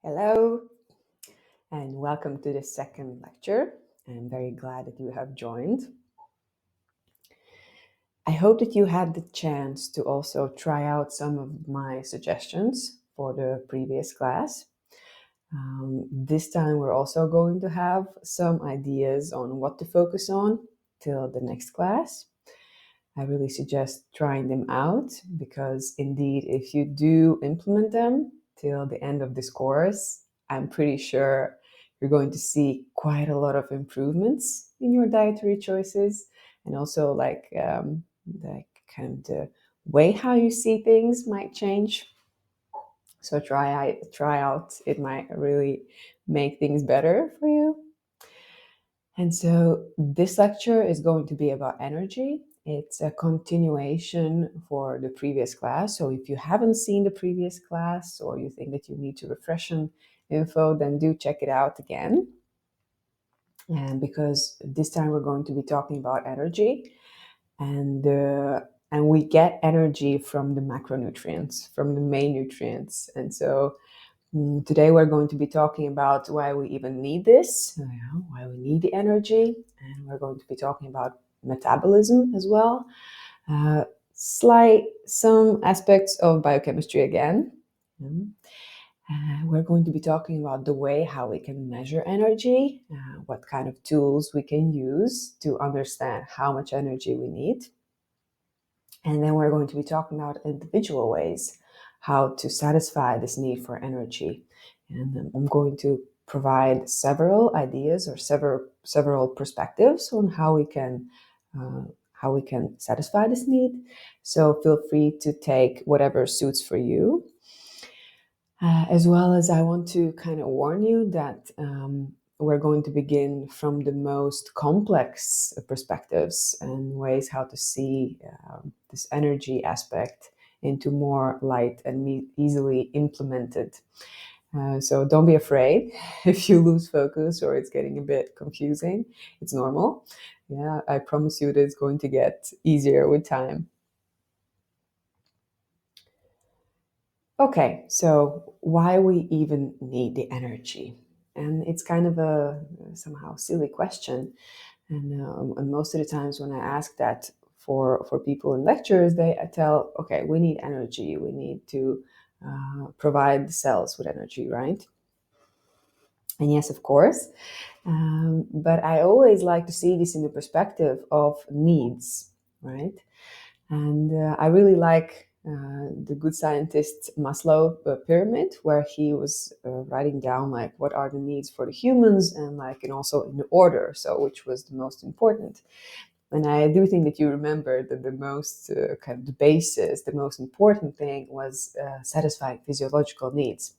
Hello, and welcome to the second lecture. I'm very glad that you have joined. I hope that you had the chance to also try out some of my suggestions for the previous class. This time we're also going to have some ideas on what to focus on till the next class. I really suggest trying them out because indeed, if you do implement them till the end of this course, I'm pretty sure you're going to see quite a lot of improvements in your dietary choices, and also kind of the way how you see things might change. So try out. It might really make things better for you. And so this lecture is going to be about energy. It's a continuation for the previous class. So if you haven't seen the previous class or you think that you need to refresh some info, then do check it out again. And because this time we're going to be talking about energy, and we get energy from the macronutrients, from the main nutrients. And so today we're going to be talking about why we even need this, why we need the energy, and we're going to be talking about metabolism as well. Some aspects of biochemistry again. We're going to be talking about the way how we can measure energy, what kind of tools we can use to understand how much energy we need. And then we're going to be talking about individual ways how to satisfy this need for energy. And I'm going to provide several ideas or several perspectives on how we can satisfy this need. So feel free to take whatever suits for you. As well as I want to kind of warn you that we're going to begin from the most complex perspectives and ways how to see this energy aspect into more light and easily implemented. So don't be afraid if you lose focus or it's getting a bit confusing. It's normal. Yeah, I promise you that it's going to get easier with time. Okay, so why we even need the energy? And it's kind of a somehow silly question. And most of the times when I ask that for people in lectures, they tell, okay, we need energy. We need to provide the cells with energy, right? And yes, of course. But I always like to see this in the perspective of needs, right? And I really like the good scientist Maslow pyramid, where he was writing down like what are the needs for the humans and also in the order, so which was the most important. And I do think that you remember that the most kind of the basis, the most important thing was satisfying physiological needs.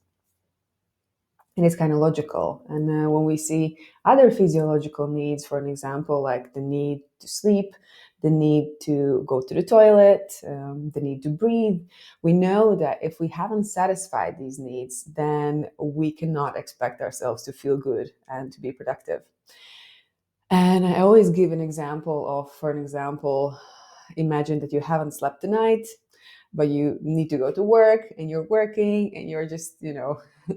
And it's kind of logical. And when we see other physiological needs, for an example, like the need to sleep, the need to go to the toilet, the need to breathe, we know that if we haven't satisfied these needs, then we cannot expect ourselves to feel good and to be productive. And I always give an example of, for an example, imagine that you haven't slept the night, but you need to go to work and you're working and you're just,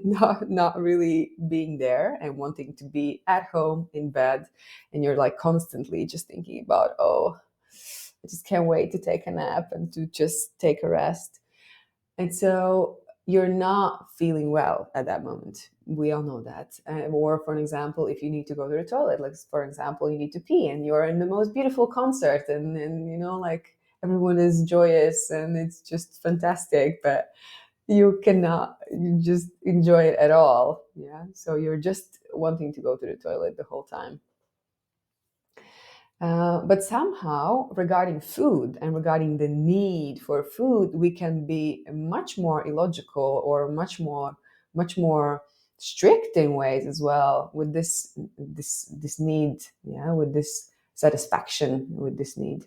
not really being there and wanting to be at home in bed. And you're like constantly just thinking about, oh, I just can't wait to take a nap and to just take a rest. And so you're not feeling well at that moment. We all know that. Or for an example, if you need to go to the toilet, like for example, you need to pee and you're in the most beautiful concert and everyone is joyous and it's just fantastic, but you just enjoy it at all. Yeah. So you're just wanting to go to the toilet the whole time. But somehow, regarding food and regarding the need for food, we can be much more illogical or much more strict in ways as well with this need, yeah, with this satisfaction with this need,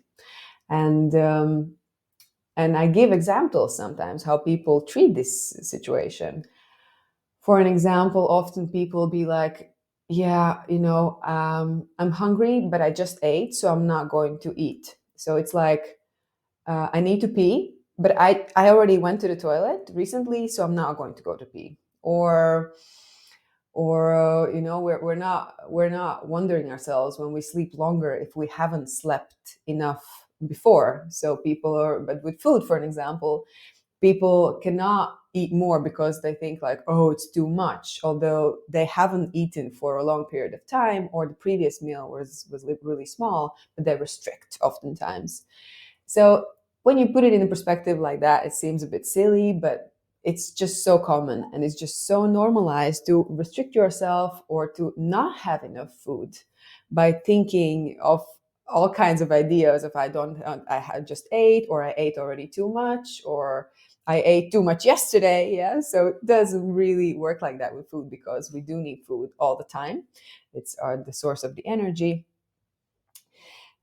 and I give examples sometimes how people treat this situation. For an example, often people be like, yeah, I'm hungry, but I just ate, so I'm not going to eat. So it's like, I need to pee, but I already went to the toilet recently, so I'm not going to go to pee. or we're not wondering ourselves when we sleep longer if we haven't slept enough before. So people are, but with food, for an example, people cannot eat more because they think like, oh, it's too much, although they haven't eaten for a long period of time, or the previous meal was really small, but they restrict oftentimes. So when you put it in a perspective like that, it seems a bit silly, but it's just so common and it's just so normalized to restrict yourself or to not have enough food by thinking of all kinds of ideas. If I don't, I had just ate, or I ate already too much, or I ate too much yesterday. Yeah. So it doesn't really work like that with food, because we do need food all the time. It's the source of the energy.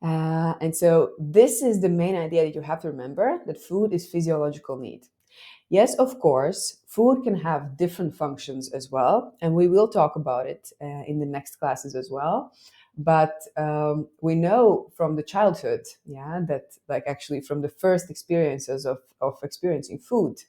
And so this is the main idea that you have to remember, that food is physiological need. Yes, of course, food can have different functions as well, and we will talk about it in the next classes as well. But we know from the childhood, yeah, that like actually from the first experiences of experiencing food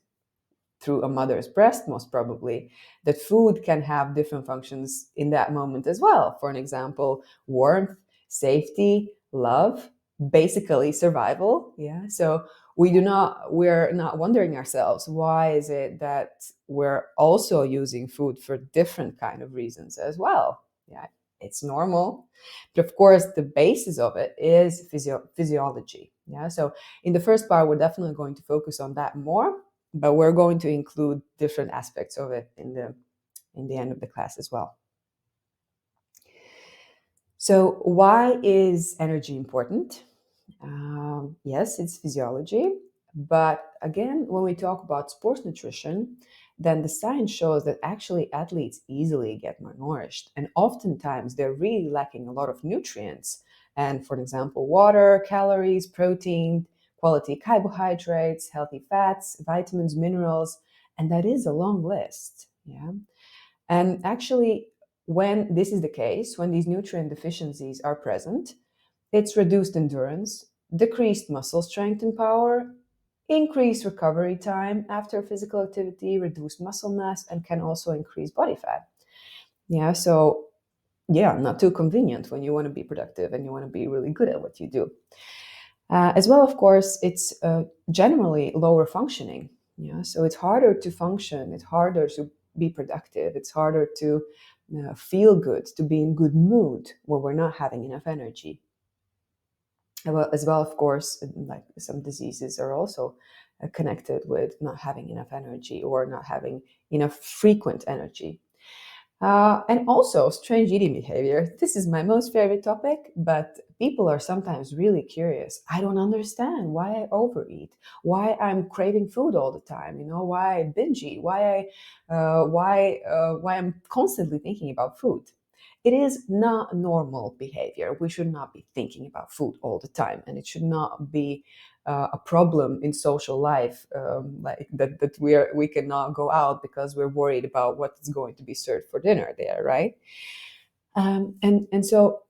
through a mother's breast, most probably, that food can have different functions in that moment as well. For an example, warmth, safety, love, basically survival. Yeah. So we're not wondering ourselves, why is it that we're also using food for different kind of reasons as well? Yeah, it's normal. But of course, the basis of it is physiology. Yeah. So in the first part, we're definitely going to focus on that more, but we're going to include different aspects of it in the end of the class as well. So why is energy important? Yes, it's physiology, but again, when we talk about sports nutrition, then the science shows that actually athletes easily get malnourished, and oftentimes they're really lacking a lot of nutrients. And for example, water, calories, protein, quality carbohydrates, healthy fats, vitamins, minerals, and that is a long list. Yeah. And actually, when this is the case, when these nutrient deficiencies are present, it's reduced endurance, decreased muscle strength and power, increased recovery time after physical activity, reduced muscle mass, and can also increase body fat. Yeah, so yeah, not too convenient when you want to be productive and you want to be really good at what you do. As well, of course, it's generally lower functioning. Yeah, so it's harder to function, it's harder to be productive, it's harder to feel good, to be in good mood when we're not having enough energy. Well, as well, of course, like some diseases are also connected with not having enough energy or not having enough frequent energy. And also strange eating behavior. This is my most favorite topic, but people are sometimes really curious. I don't understand why I overeat, why I'm craving food all the time, why I binge eat, why I'm constantly thinking about food. It is not normal behavior. We should not be thinking about food all the time, and it should not be a problem in social life, like that we cannot go out because we're worried about what's going to be served for dinner there, right? And so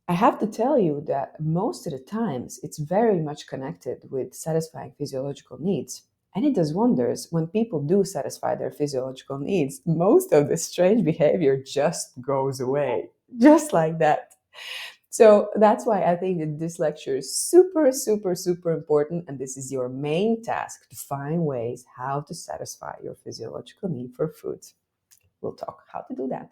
I have to tell you that most of the times it's very much connected with satisfying physiological needs. And it does wonders when people do satisfy their physiological needs. Most of the strange behavior just goes away, just like that. So that's why I think that this lecture is super, super, super important. And this is your main task, to find ways how to satisfy your physiological need for food. We'll talk how to do that.